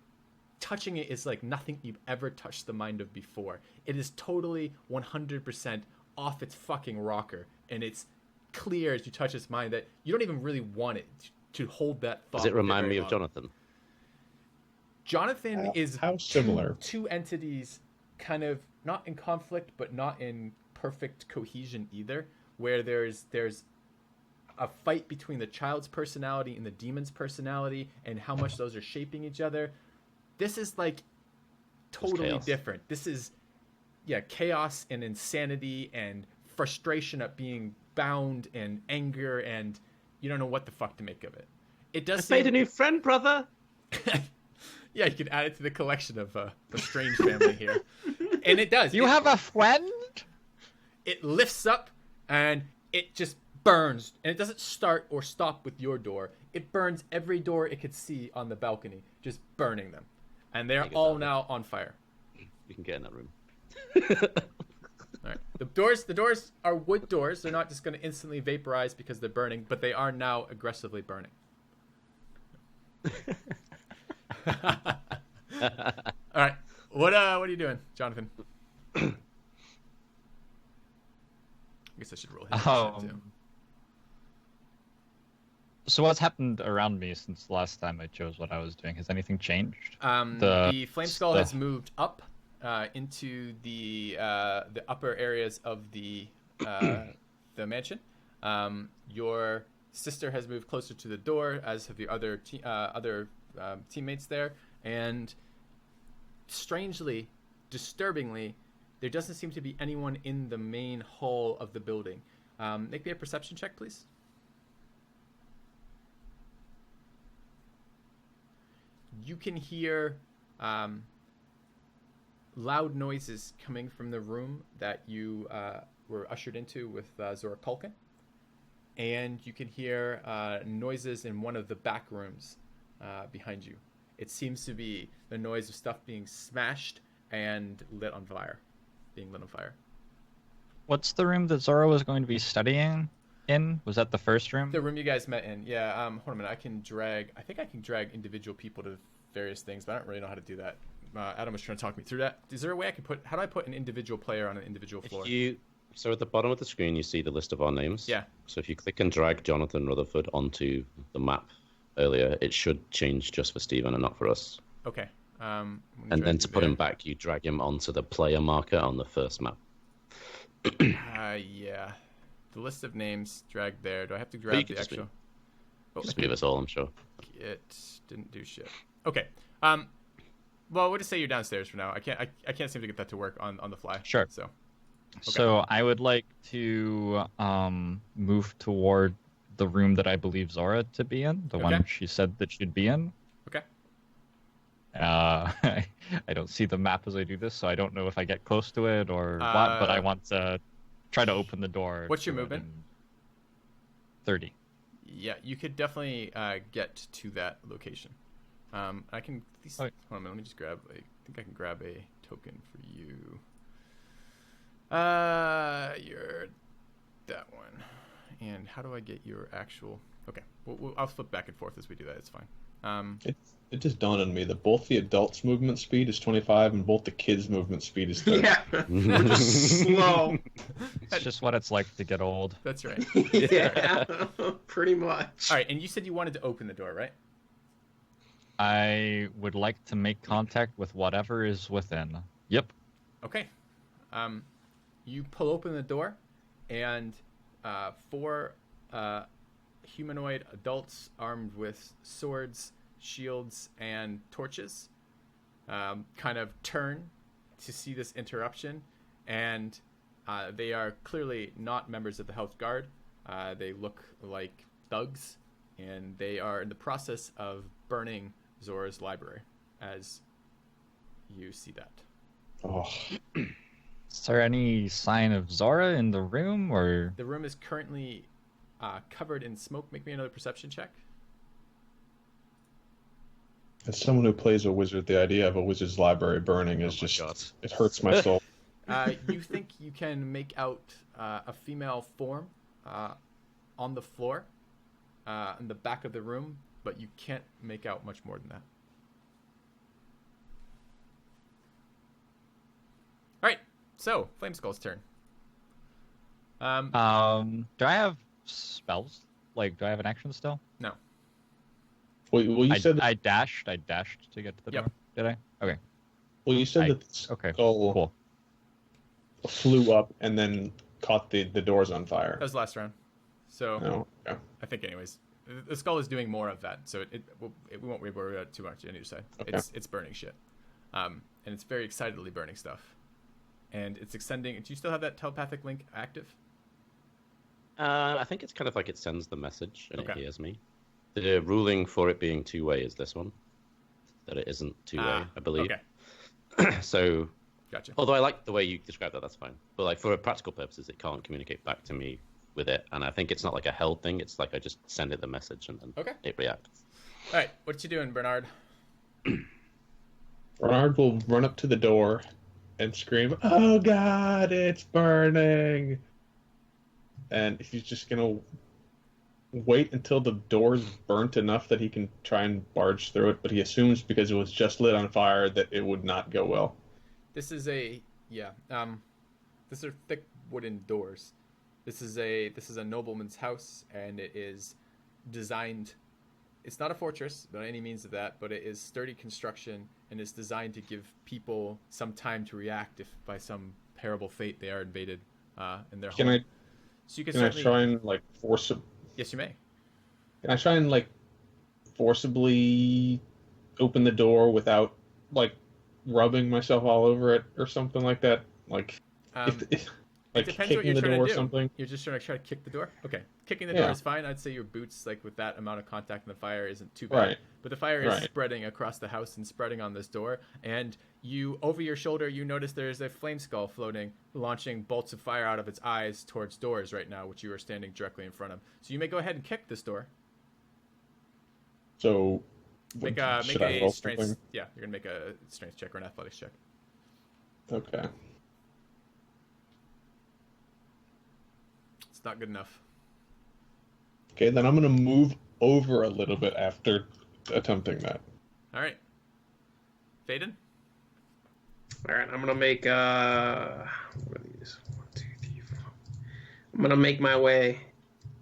touching it is like nothing you've ever touched the mind of before. It is totally 100% off its fucking rocker, and it's clear as you touch its mind that you don't even really want it to hold that thought. Does it remind me of Jonathan? Jonathan is how similar. Two entities kind of not in conflict, but not in perfect cohesion either, where there's a fight between the child's personality and the demon's personality and how much those are shaping each other. This is like totally different. This is, chaos and insanity and frustration at being bound and anger, and you don't know what the fuck to make of it. It does. Made a new friend, brother. Yeah, you could add it to the collection of the strange family here, and it does. You have a friend? It lifts up and it just burns, and it doesn't start or stop with your door. It burns every door it could see on the balcony, just burning them, and they're all now on fire. You can get in that room. All right. The doors are wood doors. They're not just going to instantly vaporize because they're burning, but they are now aggressively burning. All right. What are you doing, Jonathan? I guess I should roll his too. So what's happened around me since the last time I chose what I was doing? Has anything changed? The flame skull has moved up into the upper areas of the mansion. Your sister has moved closer to the door, as have the other teammates there, and strangely, disturbingly, there doesn't seem to be anyone in the main hall of the building. Make me a perception check, please. You can hear loud noises coming from the room that you were ushered into with Zora Culkin. And you can hear noises in one of the back rooms behind you. It seems to be the noise of stuff being smashed and lit on fire. What's the room that Zora was going to be studying in? Was that the first room? The room you guys met in. Yeah, hold on a minute. I think I can drag individual people to various things, but I don't really know how to do that. Adam was trying to talk me through that. Is there a way how do I put an individual player on an individual floor? So at the bottom of the screen, you see the list of our names. Yeah. So if you click and drag Jonathan Rutherford onto the map earlier, it should change just for Steven and not for us. Okay. And then to put him back, you drag him onto the player marker on the first map. Yeah. The list of names dragged there. Do I have to grab the actual? Just leave us all, I'm sure. It didn't do shit. Okay. Well, we'll just say you're downstairs for now. I can't seem to get that to work on the fly. Sure. So. Okay. So I would like to move toward the room that I believe Zora to be in, the one she said that she'd be in. Okay. I don't see the map as I do this, so I don't know if I get close to it or what, but I want to try to open the door. What's your movement? 30. Yeah, you could definitely get to that location. I can. Hold on a minute, let me just grab. I think I can grab a token for you. You're that one. And how do I get your actual? Okay, I'll flip back and forth as we do that. It's fine. It just dawned on me that both the adults' movement speed is 25 and both the kids' movement speed is 30. Yeah, we're just slow. It's just what it's like to get old. That's right. Yeah, pretty much. All right, and you said you wanted to open the door, right? I would like to make contact with whatever is within. Yep. Okay. You pull open the door, and 4 humanoid adults armed with swords, shields, and torches kind of turn to see this interruption, and they are clearly not members of the Health Guard. They look like thugs, and they are in the process of burning Zora's library as you see that. Oh. Is there any sign of Zora in the room, or? The room is currently covered in smoke. Make me another perception check. As someone who plays a wizard, the idea of a wizard's library burning is it hurts my soul. You think you can make out a female form on the floor in the back of the room, but you can't make out much more than that. All right, so Flame Skull's turn. Do I have spells? Like, do I have an action still? No. Well, you said I dashed to get to the door. Did I? Okay. Well, you said that the skull flew up and then caught the doors on fire. That was the last round. So okay. I think, anyways, the skull is doing more of that, so we won't worry about it too much on either side. Okay. It's burning shit, and it's very excitedly burning stuff, and it's extending. Do you still have that telepathic link active? I think it's kind of like it sends the message and it hears me. The ruling for it being two-way is this one, that it isn't two-way, I believe. Okay. So, gotcha. Although I like the way you described that, that's fine. But like for practical purposes, it can't communicate back to me with it, and I think it's not like a held thing. It's like I just send it the message and then it reacts. All right, what you doing, Bernard? Bernard will run up to the door and scream, "Oh God, it's burning!" And he's just gonna wait until the door's burnt enough that he can try and barge through it, but he assumes because it was just lit on fire that it would not go well. This is these are thick wooden doors. This is a nobleman's house, and it is designed. It's not a fortress by any means of that, but it is sturdy construction and is designed to give people some time to react if by some terrible fate they are invaded in their home. So you can I try and force? Yes, you may. Can I try and forcibly open the door without rubbing myself all over it or something like that? It depends what you're trying to do. Or something. You're just trying to kick the door? Okay. Kicking the door is fine. I'd say your boots, with that amount of contact in the fire, isn't too bad. Right. But the fire is spreading across the house and spreading on this door. And over your shoulder, you notice there's a flame skull floating, launching bolts of fire out of its eyes towards doors right now, which you are standing directly in front of. So you may go ahead and kick this door. So make a strength. Yeah, you're gonna make a strength check or an athletics check. Okay. It's not good enough. Okay, then I'm going to move over a little bit after attempting that. All right. Faden? All right, I'm going to make, what are these? 1, 2, 3, 4. I'm going to make my way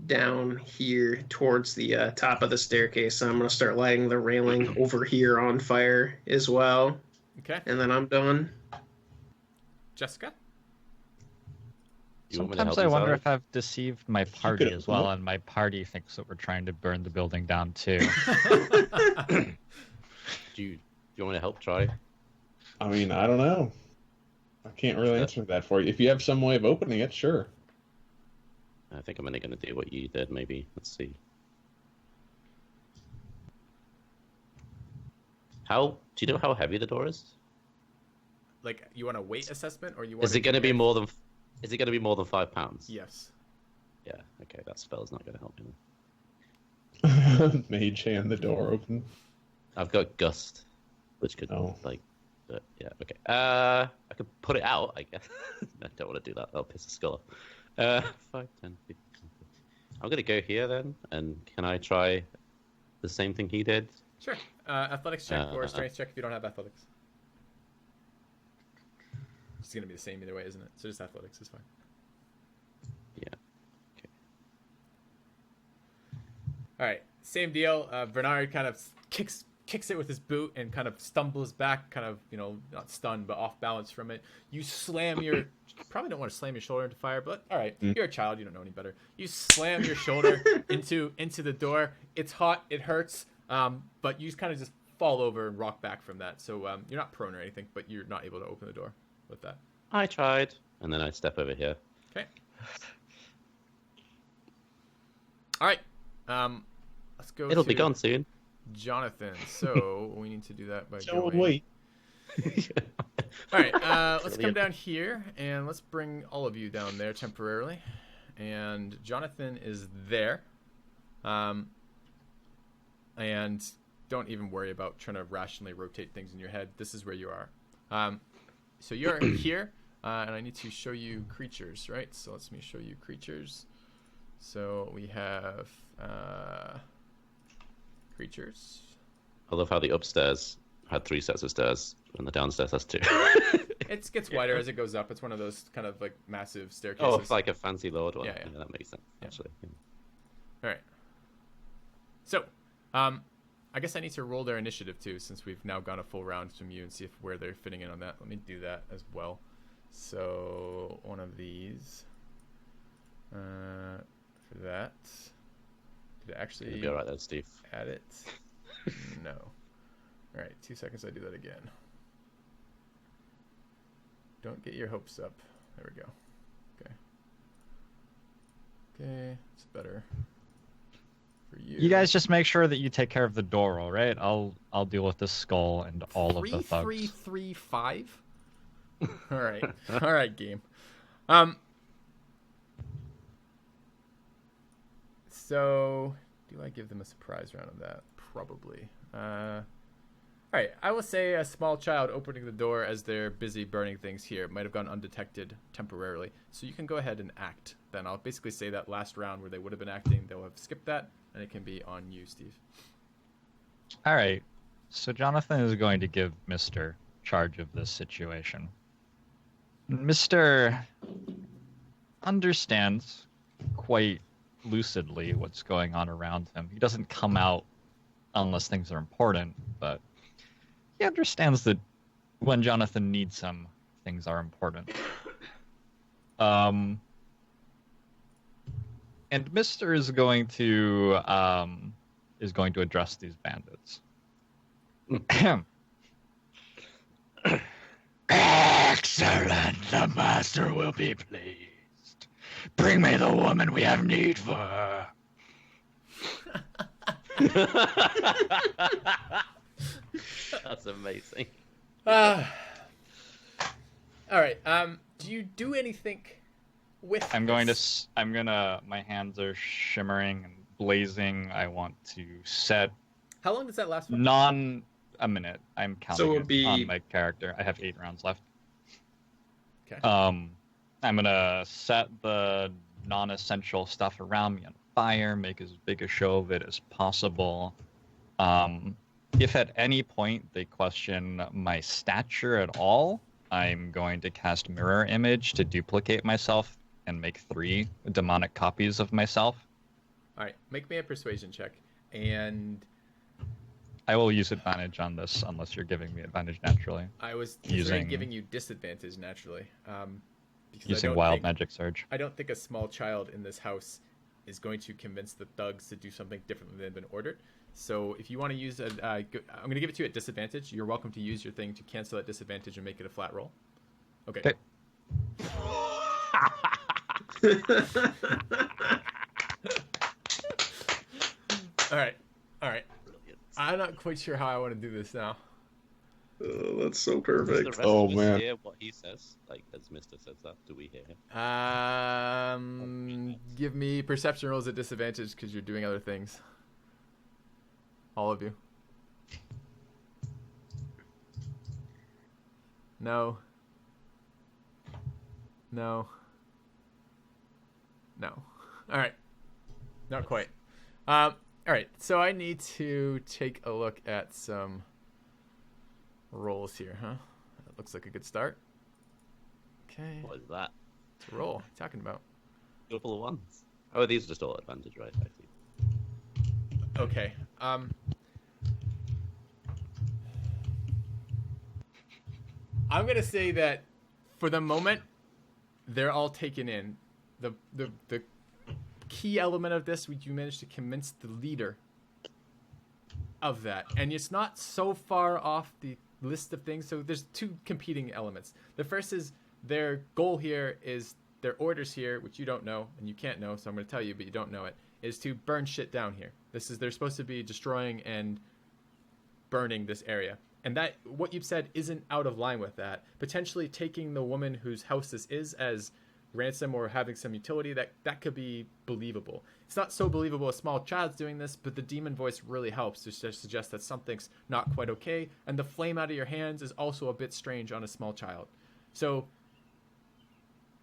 down here towards the top of the staircase. So I'm going to start lighting the railing over here on fire as well. Okay. And then I'm done. Jessica? Sometimes I wonder if I've deceived my party as well, and my party thinks that we're trying to burn the building down too. Do you want to help try? I mean, I don't know. I can't really answer that for you. If you have some way of opening it, sure. I think I'm only going to do what you did, maybe. Let's see. Do you know how heavy the door is? You want a weight assessment, or you want? Is it going to be more than? Is it going to be more than 5 pounds? Yes. Yeah. Okay, that spell's not going to help me. Mage hand the door open. I've got gust, which could yeah. Okay. I could put it out, I guess. I don't want to do that. I'll piss the skull off. 5, 10, 15. I'm going to go here then, and can I try the same thing he did? Sure. Athletics check or strength check if you don't have athletics. It's going to be the same either way, isn't it? So just athletics is fine. Yeah. Okay. All right. Same deal. Bernard kind of kicks it with his boot and kind of stumbles back, kind of, not stunned, but off balance from it. You slam your probably don't want to slam your shoulder into fire, but all right, you're a child, you don't know any better. You slam your shoulder into the door. It's hot, it hurts, but you kind of just fall over and rock back from that. So you're not prone or anything, but you're not able to open the door with that. I tried, and then I step over here. Okay. All right. Let's go. It'll be gone soon. Jonathan. So we need to do that by So going. wait. All right. Let's come down here and let's bring all of you down there temporarily. And Jonathan is there. And don't even worry about trying to rationally rotate things in your head. This is where you are. So you're here, and I need to show you creatures, right? So let me show you creatures. So we have creatures. I love how the upstairs had 3 sets of stairs, and the downstairs has 2. It gets wider as it goes up. It's one of those kind of like massive staircases. Oh, it's like a fancy lord one. Yeah. That makes sense, actually. Yeah. All right. So, I guess I need to roll their initiative too, since we've now gone a full round from you, and see where they're fitting in on that. Let me do that as well. So one of these. For that. Did it actually You'll be all right there, Steve. add it? No. All right, 2 seconds. I do that again. Don't get your hopes up. There we go. Okay. Okay, it's better. For you. You guys just make sure that you take care of the door, all right? I'll deal with the skull and all of the thugs. 3-3-3-5. All right, all right, game. So do I give them a surprise round of that? Probably. All right, I will say a small child opening the door as they're busy burning things here might have gone undetected temporarily. So you can go ahead and act. Then I'll basically say that last round where they would have been acting, they'll have skipped that, and it can be on you, Steve. All right. So Jonathan is going to give Mr. charge of this situation. Mr. understands quite lucidly what's going on around him. He doesn't come out unless things are important, but he understands that when Jonathan needs him, things are important. And Mr. is going to address these bandits. Excellent, the master will be pleased. Bring me the woman we have need for. That's amazing. All right. Do you do anything with My hands are shimmering and blazing. I want to set How long does that last for? a minute. I'm counting So it would it be- on my character. I have 8 rounds left. Okay. I'm gonna set the non-essential stuff around me on fire, make as big a show of it as possible. If at any point they question my stature at all, I'm going to cast Mirror Image to duplicate myself and make 3 demonic copies of myself. All right. Make me a persuasion check, and I will use advantage on this unless you're giving me advantage naturally. I was considering Using- giving you disadvantage naturally. Because Using Wild Magic Surge. I don't think a small child in this house is going to convince the thugs to do something differently than been ordered. So if you want to use I'm going to give it to you at disadvantage. You're welcome to use your thing to cancel that disadvantage and make it a flat roll. Okay. Okay. All right. I'm not quite sure how I want to do this now. That's so Does the perfect. rest Oh, of us man. hear what he says? Like, as Mr. says that, do we hear him? Give me perception rolls at disadvantage because you're doing other things. All of you. No. All right. Not quite. All right. So I need to take a look at some rolls here, huh? That looks like a good start. Okay. What is that? It's a roll. What are you talking about? Couple of ones. Oh, these are just all advantage, right? I see. Okay. I'm gonna say that for the moment, they're all taken in. The key element of this, you managed to convince the leader of that, and it's not so far off the list of things. So there's two competing elements. The first is their goal here is their orders here, which you don't know and you can't know, so I'm going to tell you, but you don't know it, is to burn shit down here. They're supposed to be destroying and burning this area, and that what you've said isn't out of line with that. Potentially taking the woman whose house this is as ransom or having some utility, that could be believable. It's not so believable a small child's doing this, but the demon voice really helps to suggest that something's not quite okay, and the flame out of your hands is also a bit strange on a small child. So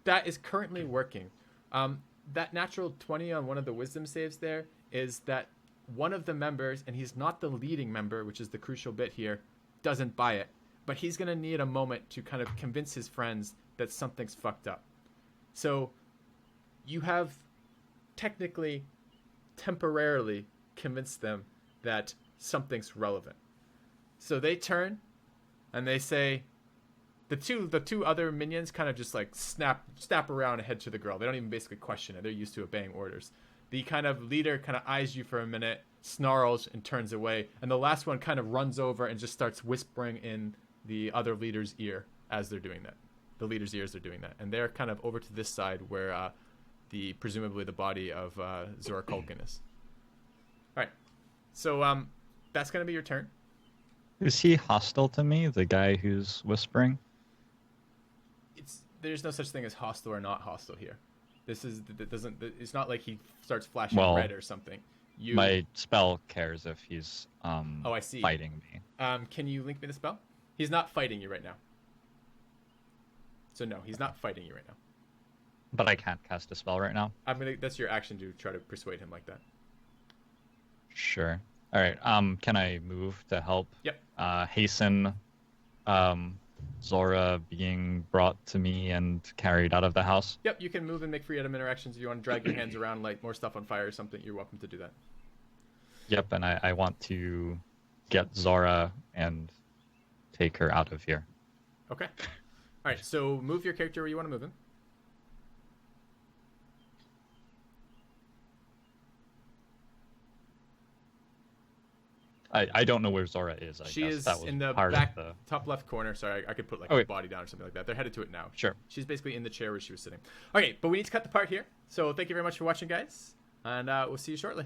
that is currently working. That natural 20 on one of the wisdom saves there is that one of the members, and he's not the leading member, which is the crucial bit here, doesn't buy it, but he's going to need a moment to kind of convince his friends that something's fucked up. So you have technically, temporarily convinced them that something's relevant. So they turn and they say, the two other minions kind of just like snap around and head to the girl. They don't even basically question it. They're used to obeying orders. The kind of leader kind of eyes you for a minute, snarls, and turns away. And the last one kind of runs over and just starts whispering in the other leader's ear as they're doing that. The leader's ears are doing that, and they're kind of over to this side where presumably the body of Zora Kulkin is. All right, so that's gonna be your turn. Is he hostile to me, the guy who's whispering? There's no such thing as hostile or not hostile here. It's not like he starts flashing red or something. My spell cares if he's I see. Fighting me. Can you link me the spell? He's not fighting you right now. So no, he's not fighting you right now. But I can't cast a spell right now? That's your action to try to persuade him like that. Sure. All right. Can I move to help? Yep. Hasten Zora being brought to me and carried out of the house? Yep, you can move and make free item interactions. If you want to drag your hands around, light more stuff on fire or something, you're welcome to do that. Yep, and I want to get Zora and take her out of here. Okay. All right, so move your character where you want to move him. I don't know where Zora is. She is that was in the back top left corner. Sorry, I could put a body down or something like that. They're headed to it now. Sure. She's basically in the chair where she was sitting. Okay, but we need to cut the part here. So thank you very much for watching, guys, and we'll see you shortly.